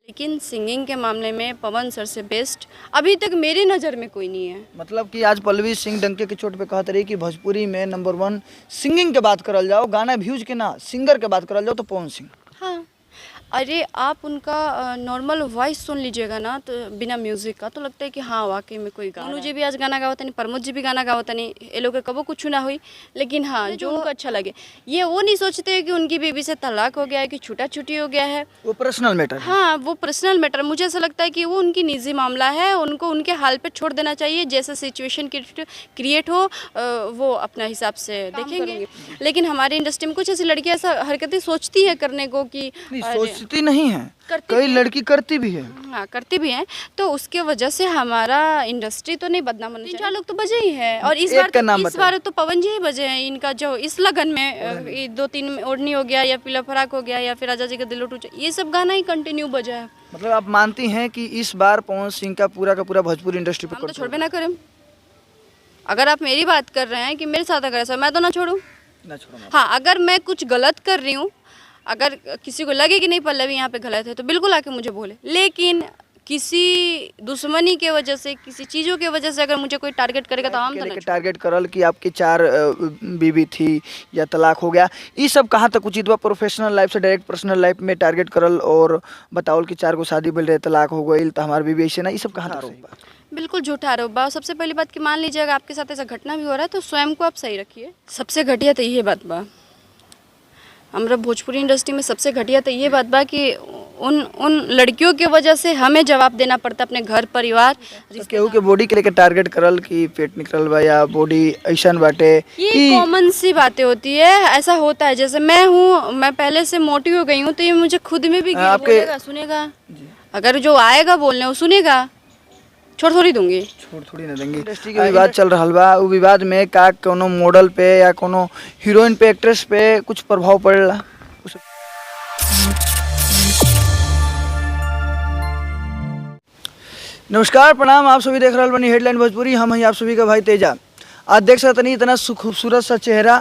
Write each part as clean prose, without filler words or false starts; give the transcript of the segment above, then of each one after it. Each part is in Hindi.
लेकिन सिंगिंग के मामले में पवन सर से बेस्ट अभी तक मेरी नज़र में कोई नहीं है। मतलब कि आज पल्लवी सिंह डंके की चोट पे कहते रही कि भोजपुरी में नंबर 1 सिंगिंग के बात करल जाओ, गाना व्यूज के ना, सिंगर के बात करल जाओ तो पवन सिंह। हाँ, अरे आप उनका नॉर्मल वॉइस सुन लीजिएगा ना तो बिना म्यूज़िक का तो लगता है कि हाँ वाकई में कोई गाना। जी भी आज गाना गावता नहीं, प्रमोद जी भी गाना गावता नहीं, ये लोग कबो कुछ ना हुई, लेकिन हाँ जो उनको अच्छा लगे। ये वो नहीं सोचते कि उनकी बीवी से तलाक हो गया है, कि छूटा छूटी हो गया है, वो पर्सनल मैटर है। हाँ वो पर्सनल मैटर। मुझे ऐसा लगता है कि वो उनकी निजी मामला है, उनको उनके हाल पे छोड़ देना चाहिए। जैसा सिचुएशन क्रिएट हो वो अपना हिसाब से देखेंगे। लेकिन हमारी इंडस्ट्री में कुछ ऐसी लड़कियां ऐसा हरकतें सोचती है करने को कि सोचती नहीं है, कई लड़की करती भी है। हाँ करती भी हैं, तो उसके वजह से हमारा इंडस्ट्री तो नहीं बदनाम होना चाहिए। 3-4 लोग तो बजे ही हैं, और इस बार तो पवन जी ही बजे हैं। इनका जो इस लगन में 2-3 ओढ़नी हो गया, या पीला फराक हो गया, या फिर राजा जी का दिल टूटा, ये सब गाना ही कंटिन्यू बजा है। मतलब आप मानती हैं कि इस बार पवन सिंह का पूरा भोजपुरी इंडस्ट्री पे हम तो छोड़बे ना करें। अगर आप मेरी बात कर रहे हैं कि मेरे साथ अगर ऐसा, मैं तो ना छोड़ूं। हाँ, अगर मैं कुछ गलत कर रही हूँ, अगर किसी को लगे कि नहीं पल्लवी यहाँ पे गलत है, तो बिल्कुल आके मुझे बोले। लेकिन किसी दुश्मनी के वजह से, किसी चीज़ों के वजह से अगर मुझे कोई टारगेट करेगा तो हम तो नहीं। टारगेट करल कि आपकी 4 बीवी थी या तलाक हो गया, ये सब कहाँ तक उचित बा? प्रोफेशनल लाइफ से डायरेक्ट पर्सनल लाइफ में टारगेट करल और बताओल कि 4 को शादी मिल रहे, तलाक हो गई तो हमारी बीवी ऐसे ना, ये सब कहाँ तक सही बा? बिल्कुल झूठा आरोप बा। सबसे पहली बात कि मान लीजिए अगर आपके साथ ऐसा घटना भी हो रहा है तो स्वयं को आप सही रखिए। सबसे घटिया तो ये बात बा हमारा भोजपुरी इंडस्ट्री में, सबसे घटिया तो ये बात बा कि उन लड़कियों की वजह से हमें जवाब देना पड़ता अपने घर परिवार। केहू के बॉडी के लेके टारगेट करल कि पेट निकल बा या बॉडी ऐसन बाटे, ये कॉमन सी बातें होती है। ऐसा होता है, जैसे मैं हूँ, मैं पहले से मोटी हो गई हूँ, तो ये मुझे खुद में भी बोलेगा, सुनेगा। अगर जो आएगा बोलने वो सुनेगा, छोड़ थोड़ी दूंगी, छोड़ थोड़ी ना देंगे। इंडस्ट्री के विवाद चल रहा बा, वो विवाद में का कोनो मॉडल पे या कोनो हीरोइन पे, एक्ट्रेस पे कुछ प्रभाव पड़ेला? नमस्कार, प्रणाम, आप सभी देख रहे बनी हेडलाइन भोजपुरी। हम हैं आप सभी का भाई तेजा। आज देख सकते नहीं इतना खूबसूरत सा चेहरा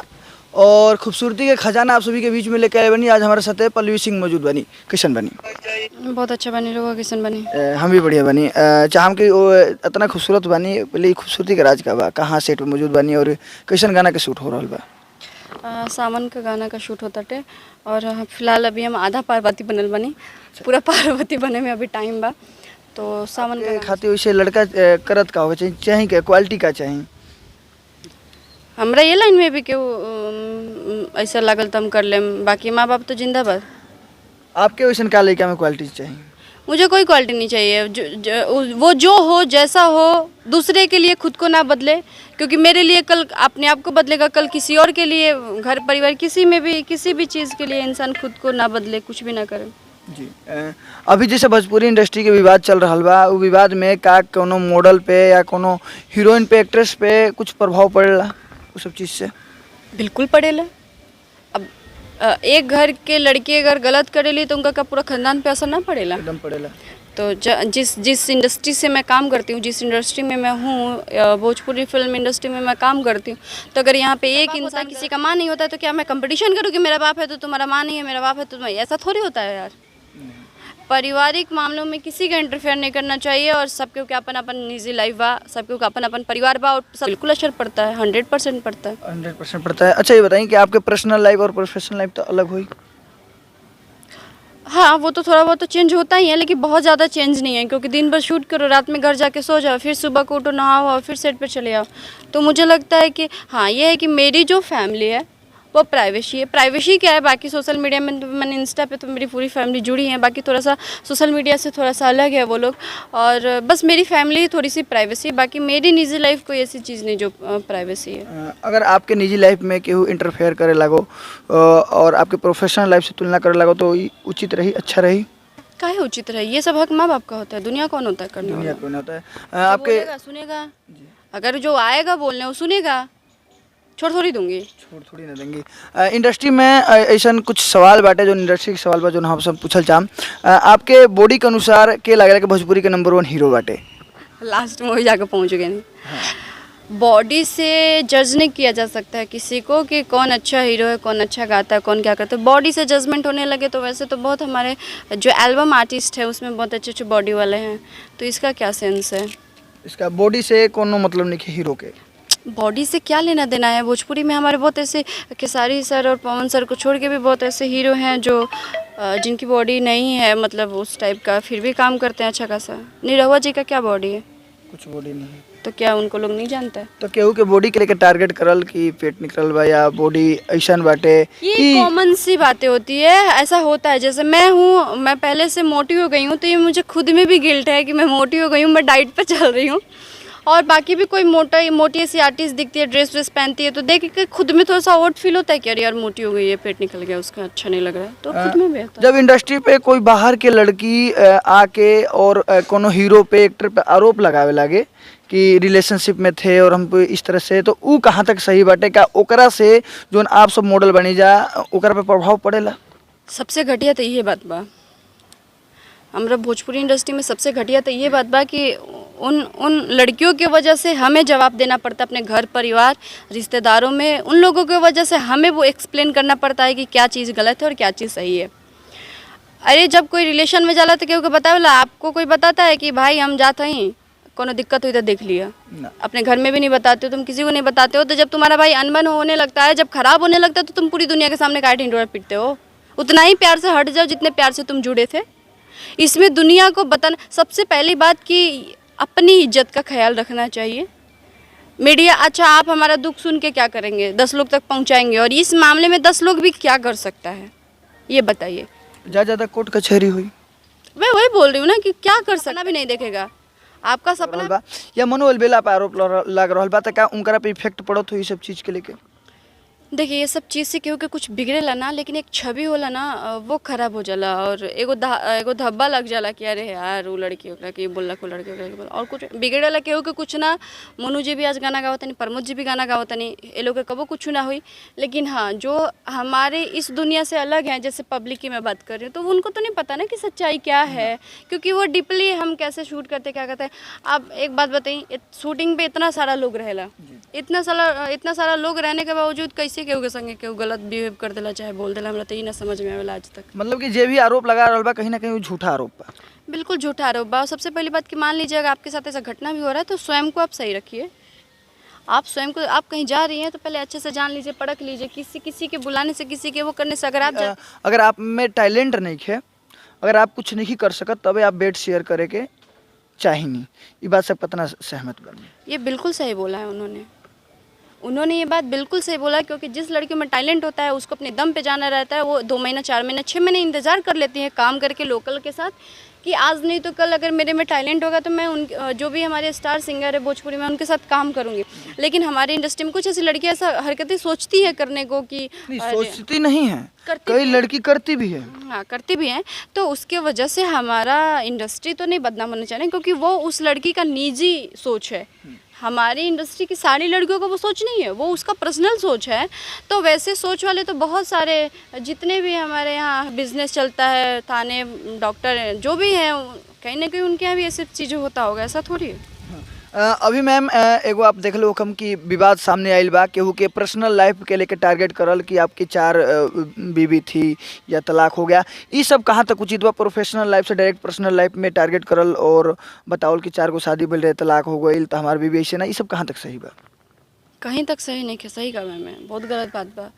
और खूबसूरती के खजाना आप सभी के बीच में लेकर आए बनी। आज हमारे साथ पल्लवी सिंह मौजूद बनी। किशन बनी? बहुत अच्छा बनी लोग। किशन बनी? हम भी बढ़िया बनी। चाहम कि इतना खूबसूरत बनी, पहले खूबसूरती का राज का बा, कहाँ सेट पे मौजूद बनी और किशन गाना के शूट हो रहा बा? सावन का गाना का शूट होता टे, और फिलहाल अभी हम आधा पार्वती बनल बनी। पूरा पार्वती बने में अभी टाइम बा, तो सावन के खातिर वैसे लड़का करत का होगा चाहिए क्या, क्वालिटी का चाहिए? हमरा ये लाइन में भी क्यों ऐसा लागल तो हम कर लें, बाकी माँ बाप तो जिंदाबाद। आपके वैसे का लड़का में क्वालिटी चाहिए? मुझे कोई क्वालिटी नहीं चाहिए। वो जो हो, जैसा हो, दूसरे के लिए खुद को ना बदले, क्योंकि मेरे लिए कल अपने आप को बदलेगा, कल किसी और के लिए, घर परिवार किसी में भी, किसी भी चीज़ के लिए इंसान खुद को ना बदले, कुछ भी ना करे। जी, अभी जैसे भोजपुरी इंडस्ट्री के विवाद चल रहा बा, वो विवाद में का कोनो मॉडल पे या कोनो हीरोइन पे, एक्ट्रेस पे कुछ प्रभाव पड़ेला उस सब चीज़ से? बिल्कुल पड़ेला। अब एक घर के लड़की अगर गलत करेली तो उनका का पूरा खानदान पे असर ना पड़ेला? एकदम पड़ेला। तो जिस इंडस्ट्री से मैं काम करती हूँ, जिस इंडस्ट्री में मैं हूँ, भोजपुरी फिल्म इंडस्ट्री में मैं काम करती हूँ, तो अगर यहाँ पे एक इंसान किसी का माँ नहीं होता है तो क्या मैं कंपटीशन करूँ कि मेरा बाप है तो तुम्हारा माँ नहीं है, मेरा बाप है तो तुम्हारा? ऐसा थोड़ी होता है यार। पारिवारिक मामलों में किसी का इंटरफेयर नहीं करना चाहिए, और सबके क्या अपन निजी लाइफ बा, सबके अपन परिवार बा, और बिल्कुल असर पड़ता है, 100% पड़ता है। 100% पड़ता है। अच्छा ये बताइए कि आपके पर्सनल लाइफ और प्रोफेशनल लाइफ तो अलग हुई? हाँ, वो तो थोड़ा बहुत तो चेंज होता ही है, लेकिन बहुत ज़्यादा चेंज नहीं है, क्योंकि दिन भर शूट करो, रात में घर जाके सो जाओ, फिर सुबह को उठो, नहाओ और फिर सेट पे चले आओ। तो मुझे लगता है कि हाँ, ये है कि मेरी जो फैमिली है वो प्राइवेसी है। प्राइवेसी क्या है, बाकी सोशल मीडिया में मैंने इंस्टा पे तो मेरी पूरी फैमिली जुड़ी है, बाकी थोड़ा सा सोशल मीडिया से थोड़ा सा अलग है वो लोग, और बस मेरी फैमिली थोड़ी सी प्राइवेसी, बाकी मेरी निजी लाइफ कोई ऐसी चीज़ नहीं जो प्राइवेसी है। अगर आपके निजी लाइफ में केहू इंटरफेयर करे लगो और आपके प्रोफेशनल लाइफ से तुलना करे लगो तो उचित रही, अच्छा रही? काहे उचित रही? ये सब हक माँ बाप का होता है, दुनिया कौन होता है करने वाला? दुनिया कौन होता है? आपके सुनेगा, अगर जो आएगा बोलने वो सुनेगा, छोड़ थोड़ी दूंगी, छोड़ थोड़ी ना देंगे। इंडस्ट्री में ऐसा कुछ सवाल बाटे जो इंडस्ट्री के सवाल बा जो हम सब पूछल चाहम। आपके बॉडी के अनुसार के लग रहा है कि भोजपुरी के नंबर 1 हीरो बाटे? लास्ट में वही जाकर पहुंच गए। बॉडी से जज नहीं किया जा सकता है किसी को कि कौन अच्छा हीरो है, कौन अच्छा गाता है, कौन क्या करता है। बॉडी से जजमेंट होने लगे तो वैसे तो बहुत हमारे जो एल्बम आर्टिस्ट है उसमें बहुत अच्छे अच्छे बॉडी वाले हैं, तो इसका क्या सेंस है। इसका बॉडी से कोनो मतलब नहीं कि हीरो के। बॉडी से क्या लेना देना है। भोजपुरी में हमारे बहुत ऐसे खेसारी सर और पवन सर को छोड़ के भी बहुत ऐसे हीरो हैं जो जिनकी बॉडी नहीं है मतलब उस टाइप का, फिर भी काम करते हैं अच्छा खासा। निरहुआ जी का क्या बॉडी है, कुछ बॉडी नहीं है। तो क्या उनको लोग नहीं जानते हैं। तो केहू के बॉडी के लेके टारगेट करल कि पेट निकलल बा या बॉडी ऐसन बाटे ये कि कॉमन सी बातें होती है, ऐसा होता है। जैसे मैं हूँ, मैं पहले से मोटी हो गई हूँ तो ये मुझे खुद में भी गिल्ट है कि मैं मोटी हो गई हूँ, मैं डाइट पे चल रही हूँ। और बाकी भी कोई मोटी ऐसी आर्टिस्ट दिखती है, ड्रेस व्रेस पहनती है तो देख के खुद में थोड़ा सा आउट फील होता है कि अरे यार मोटी हो गई है, पेट निकल गया उसका, अच्छा नहीं लग रहा है, तो खुद में भी होता है। जब इंडस्ट्री पे कोई बाहर के लड़की आके और कोनो हीरो पे एक्टर पे आरोप लगावे लागे कि रिलेशनशिप में थे और हम इस तरह से, तो ऊ कहाँ तक सही बाटे? का ओकरा से जोन आप सब मॉडल बनी जा ओकरा पे प्रभाव पड़ेला? सबसे घटिया तो ये बात बा हमरा भोजपुरी इंडस्ट्री में, सबसे घटिया तो ये बात बा कि उन लड़कियों की वजह से हमें जवाब देना पड़ता है अपने घर परिवार रिश्तेदारों में। उन लोगों की वजह से हमें वो एक्सप्लेन करना पड़ता है कि क्या चीज़ गलत है और क्या चीज़ सही है। अरे जब कोई रिलेशन में जाला तो केहू के बतावेला, आपको कोई बताता है कि भाई हम जाते हैं, कोनो दिक्कत हुई तो देख लिया। अपने घर में भी नहीं बताते हो, तुम किसी को नहीं बताते हो। तो जब तुम्हारा भाई अनबन होने लगता है, जब खराब होने लगता है, तो तुम पूरी दुनिया के सामने काहे ढिंढोरा पीटते हो। उतना ही प्यार से हट जाओ जितने प्यार से तुम जुड़े थे। इसमें दुनिया को बताना, सबसे पहली बात कि अपनी इज्जत का ख्याल रखना चाहिए। मीडिया, अच्छा आप हमारा दुख सुन के क्या करेंगे, 10 लोग तक पहुंचाएंगे, और इस मामले में 10 लोग भी क्या कर सकता है ये बताइए। ज़्यादा कोर्ट कचहरी हुई, मैं वही बोल रही हूँ ना कि क्या कर सकना भी नहीं देखेगा आपका सपना। बा या मनु अलबेला पे आरोप लग रहल बा, त का उनकरा पे इफेक्ट पड़त हो ये सब चीज़ के लेके? देखिए ये सब चीज़ से केहू के कुछ बिगड़ेला ना, लेकिन एक छवि होला ना वो खराब हो जाला, और एगो धब्बा लग जाला कि अरे यार वो लड़की ओकरा के बोलला को लड़की ओकरा के बोला, और कुछ बिगड़ेला केहू के कुछ ना। मनु जी भी आज गाना गावतनी, प्रमोद जी भी गाना गावतनी, ये लोग के कबो कुछ ना हुई। लेकिन हाँ, जो हमारे इस दुनिया से अलग हैं, जैसे पब्लिक की मैं बात कर रही हूँ, तो उनको तो नहीं पता ना कि सच्चाई क्या है, क्योंकि वो डीपली हम कैसे शूट करते क्या करते हैं। आप एक बात बताइए, शूटिंग पे इतना सारा लोग रहेला, इतना सारा लोग रहने के बावजूद कैसे केहू के संगे केहू गलत बिहेव कर देला चाहे बोल देला, हमरा तो ये ना समझ में आवेला आज तक। मतलब कि जे भी आरोप लगा रहल बा कहीं ना कहीं वो झूठा आरोप बा। बिल्कुल झूठा आरोप बा। सबसे पहली बात कि मान लीजिए अगर आपके साथ ऐसा घटना भी हो रहा है तो स्वयं को आप सही रखिए। आप स्वयं को, आप कहीं जा रही हैं तो पहले अच्छे से जान लीजिए, परख लीजिए, किसी के बुलाने से, किसी के वो करने से अगर आप अगर आप में टैलेंट नहीं है, अगर आप कुछ नहीं कर सकत, तबे आप बेड शेयर करे के चाहिए नहीं। ये बात सब कितना सहमत बनी? ये बिल्कुल सही बोला है उन्होंने ये बात बिल्कुल सही बोला, क्योंकि जिस लड़की में टैलेंट होता है उसको अपने दम पे जाना रहता है। वो 2 महीना, 4 महीना, 6 महीने इंतज़ार कर लेती है काम करके लोकल के साथ, कि आज नहीं तो कल अगर मेरे में टैलेंट होगा तो मैं उन जो भी हमारे स्टार सिंगर है भोजपुरी में उनके साथ काम करूँगी। लेकिन हमारी इंडस्ट्री में कुछ ऐसी लड़कियाँ ऐसा हरकतें सोचती है करने को कि सोचती नहीं है, कई लड़की करती भी है। हाँ, करती भी हैं। तो उसके वजह से हमारा इंडस्ट्री तो नहीं बदनाम होना चाहिए, क्योंकि वो उस लड़की का निजी सोच है। हमारी इंडस्ट्री की सारी लड़कियों को वो सोच नहीं है, वो उसका पर्सनल सोच है। तो वैसे सोच वाले तो बहुत सारे, जितने भी हमारे यहाँ बिजनेस चलता है, थाने, डॉक्टर जो भी हैं, कहीं ना कहीं उनके यहाँ भी ऐसी चीज़ें होता होगा, ऐसा थोड़ी है। अभी मैम एगो आप देख लो हम कि विवाद सामने आयल बा, केहू के पर्सनल लाइफ के लेके टारगेट करल कि आपकी 4 बीवी थी या तलाक हो गया। ये सब कहाँ तक उचित बा? प्रोफेशनल लाइफ से डायरेक्ट पर्सनल लाइफ में टारगेट करल और बतावल कि 4 गो शादी भइल रहे, तलाक हो गई, तो हमार बीवी ऐसे ना, ये सब कहाँ तक सही बा? कहीं तक सही नहीं है, सही कहा मैं, बहुत गलत बात बा।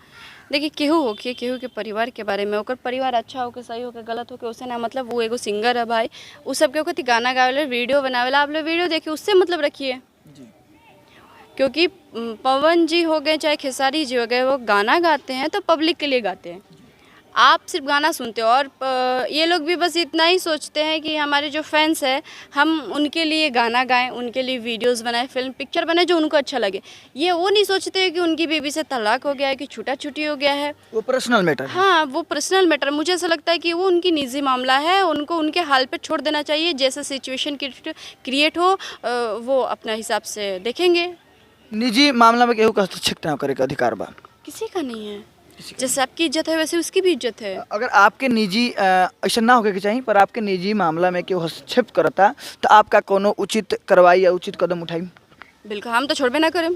देखिए केहू हो के केहू के परिवार के बारे में, ओकर परिवार अच्छा हो के, सही हो के, गलत हो के, उससे ना मतलब। वो एगो सिंगर है भाई, उस सब के ओकर गाना गावेला, वीडियो बनावेला, आप लोग वीडियो देखिए, उससे मतलब रखिए। क्योंकि पवन जी हो गए चाहे खेसारी जी हो गए, वो गाना गाते हैं तो पब्लिक के लिए गाते हैं, आप सिर्फ गाना सुनते हो। और ये लोग भी बस इतना ही सोचते हैं कि हमारे जो फैंस हैं हम उनके लिए गाना गाएं, उनके लिए वीडियोस बनाएं, फिल्म पिक्चर बनाएं जो उनको अच्छा लगे। ये वो नहीं सोचते हैं कि उनकी बीवी से तलाक हो गया है, कि छूटा छुटी हो गया है। वो पर्सनल मैटर है। हाँ, वो पर्सनल मैटर, मुझे ऐसा लगता है कि वो उनकी निजी मामला है, उनको उनके हाल पे छोड़ देना चाहिए। जैसे सिचुएशन क्रिएट हो वो अपना हिसाब से देखेंगे। निजी मामला में केहू का हस्तक्षेप ना करे का अधिकार बा? किसी का नहीं है। जैसे आपकी इज्जत है वैसे उसकी भी इज्जत है। अगर आपके निजी ऐसा ना होके के चाहिए, पर आपके निजी मामला में केहू हस्तक्षेप करता तो आपका कोनो उचित कार्रवाई या उचित कदम उठाई? बिल्कुल, हम तो छोड़बे ना करें।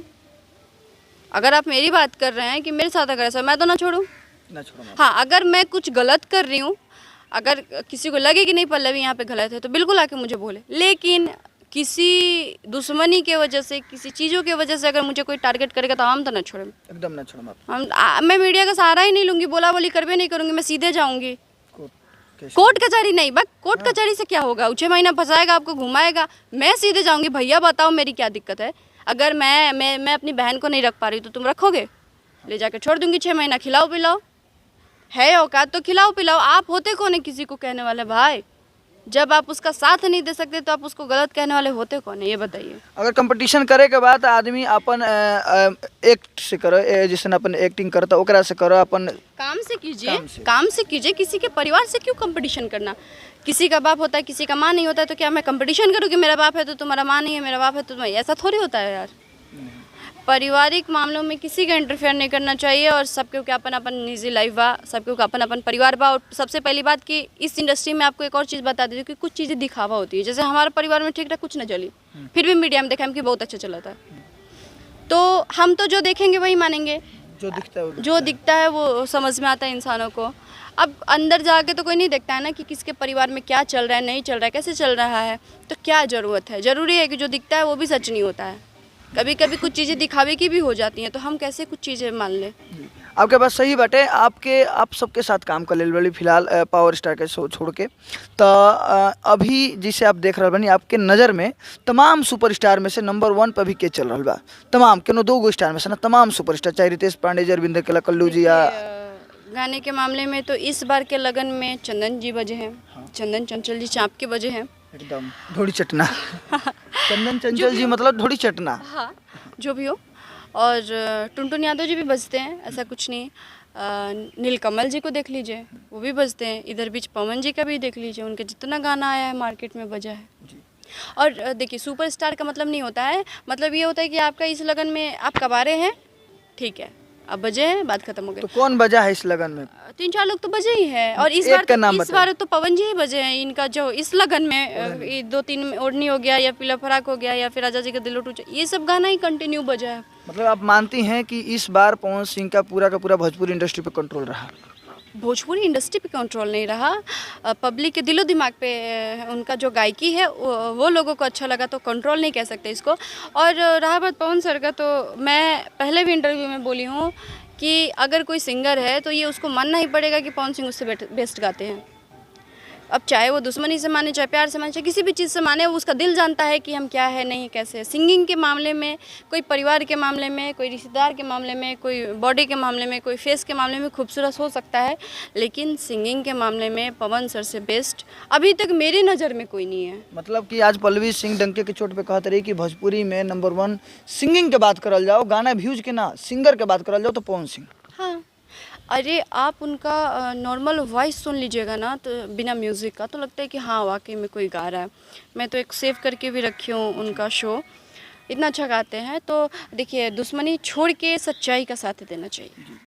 अगर आप मेरी बात कर रहे हैं कि मेरे साथ अगर ऐसा, मैं तो ना छोड़ूं। ना छोड़ो मत। हाँ, अगर मैं कुछ गलत कर रही हूँ, अगर किसी को लगे कि नहीं पल्लवी यहाँ पे गलत है, तो बिल्कुल आके मुझे बोले। लेकिन किसी दुश्मनी के वजह से, किसी चीज़ों की वजह से अगर मुझे कोई टारगेट करेगा तो हम तो ना छोड़ें। एकदम ना छोड़ो मत। मैं मीडिया का सहारा ही नहीं लूँगी, बोला बोली करबे नहीं करूँगी, मैं सीधे जाऊँगी। कैसे? कोर्ट कचहरी नहीं, बस कोर्ट कचहरी से क्या होगा? 6 महीना फंसाएगा, आपको घुमाएगा। मैं सीधे जाऊँगी, भैया बताओ मेरी क्या दिक्कत है? अगर मैं अपनी बहन को नहीं रख पा रही तो तुम रखोगे? ले जाकर छोड़ दूँगी 6 महीना, खिलाओ पिलाओ। है औकात तो खिलाओ पिलाओ। आप होते कौन है किसी को कहने वाले भाई? जब आप उसका साथ नहीं दे सकते तो आप उसको गलत कहने वाले होते कौन है, ये बताइए। अगर कंपटीशन करे के बाद आदमी अपन एक्ट से करो, जैसे अपन एक्टिंग करता ओकरा से करो, अपन काम से कीजिए, काम से। काम से कीजिए। किसी के परिवार से क्यों कंपटीशन करना? किसी का बाप होता है, किसी का माँ नहीं होता है, तो क्या मैं कंपटीशन करूँ कि मेरा बाप है तो तुम्हारा माँ नहीं है, मेरा बाप है तो तुम्हारा? ऐसा थोड़ी होता है यार। पारिवारिक मामलों में किसी का इंटरफेयर नहीं करना चाहिए। और सबके क्या अपन अपन निजी लाइफ बा, सबके का अपन अपन परिवार बा। और सबसे पहली बात कि इस इंडस्ट्री में आपको एक और चीज़ बता दीजिए कि कुछ चीज़ें दिखावा होती है। जैसे हमारे परिवार में ठीक ठाक कुछ ना चली, फिर भी मीडिया में देखा हम कि बहुत अच्छा चला था, तो हम तो जो देखेंगे वही मानेंगे। जो दिखता है वो जो दिखता है वो समझ में आता है इंसानों को। अब अंदर जाके तो कोई नहीं देखता है ना कि किसके परिवार में क्या चल रहा है, नहीं चल रहा है, कैसे चल रहा है। तो क्या ज़रूरत है? ज़रूरी है कि जो दिखता है वो भी सच नहीं होता है। कभी कभी कुछ चीज़ें दिखावे की भी हो जाती हैं, तो हम कैसे कुछ चीज़ें मान लें? आपके पास सही बाटे। आप सबके साथ काम कर लेल बड़ी फिलहाल पावर स्टार के शो छोड़ के, तो अभी जिसे आप देख रहे बनी, आपके नज़र में तमाम सुपरस्टार में से नंबर 1 पे अभी के चल रहा बा? तमाम केनो 2 गो स्टार में से ना, तमाम सुपरस्टार, चाहे रितेश पांडे जी, अरविंदर केला, कल्लू जी या गाने के मामले में तो इस बार के लगन में चंदन जी बजे हैं। चंदन चंचल जी चाँप के बजे हैं। एकदम धोड़ी चटना। चंदन चंचल जी मतलब धोड़ी चटना। हाँ, जो भी हो। और टुनटुन यादव जी भी बजते हैं, ऐसा कुछ नहीं। नीलकमल जी को देख लीजिए, वो भी बजते हैं। इधर बीच पवन जी का भी देख लीजिए, उनके जितना गाना आया है मार्केट में बजा है। और देखिए, सुपरस्टार का मतलब नहीं होता है, मतलब ये होता है कि आपका इस लगन में आप कबारे हैं, ठीक है, अब बजे हैं, बात खत्म हो गई। तो कौन बजा है इस लगन में? 3-4 लोग तो बजे ही हैं। और इस एक बार का नाम इस बार तो पवन जी ही बजे हैं। इनका जो इस लगन में 2-3 में ओढ़नी हो गया, या पीला फराक हो गया, या फिर राजा जी का दिल टूटा, ये सब गाना ही कंटिन्यू बजा है। मतलब आप मानती हैं कि इस बार पवन सिंह का पूरा भोजपुरी इंडस्ट्री पे कंट्रोल रहा? भोजपुरी इंडस्ट्री पे कंट्रोल नहीं रहा, पब्लिक के दिलो दिमाग पे उनका जो गायकी है वो लोगों को अच्छा लगा, तो कंट्रोल नहीं कह सकते इसको। और रहा बात पवन सर का, तो मैं पहले भी इंटरव्यू में बोली हूँ कि अगर कोई सिंगर है तो ये उसको मानना ही पड़ेगा कि पवन सिंह उससे बेस्ट गाते हैं। अब चाहे वो दुश्मनी से माने, चाहे प्यार से माने, चाहे किसी भी चीज़ से माने, वो उसका दिल जानता है कि हम क्या है, नहीं कैसे है। सिंगिंग के मामले में, कोई परिवार के मामले में, कोई रिश्तेदार के मामले में, कोई बॉडी के मामले में, कोई फेस के मामले में खूबसूरत हो सकता है, लेकिन सिंगिंग के मामले में पवन सर से बेस्ट अभी तक मेरी नज़र में कोई नहीं है। मतलब कि आज पल्लवी सिंह डंके के चोट पे कहते रही कि भोजपुरी में नंबर 1 सिंगिंग के बात करल जाओ, गाना व्यूज के ना, सिंगर के बात करल जाओ तो पवन सिंह। हाँ, अरे आप उनका नॉर्मल वॉइस सुन लीजिएगा ना, तो बिना म्यूज़िक का, तो लगता है कि हाँ वाकई में कोई गा रहा है। मैं तो एक सेव करके भी रखी हूँ उनका शो, इतना अच्छा गाते हैं। तो देखिए, दुश्मनी छोड़ के सच्चाई का साथ देना चाहिए।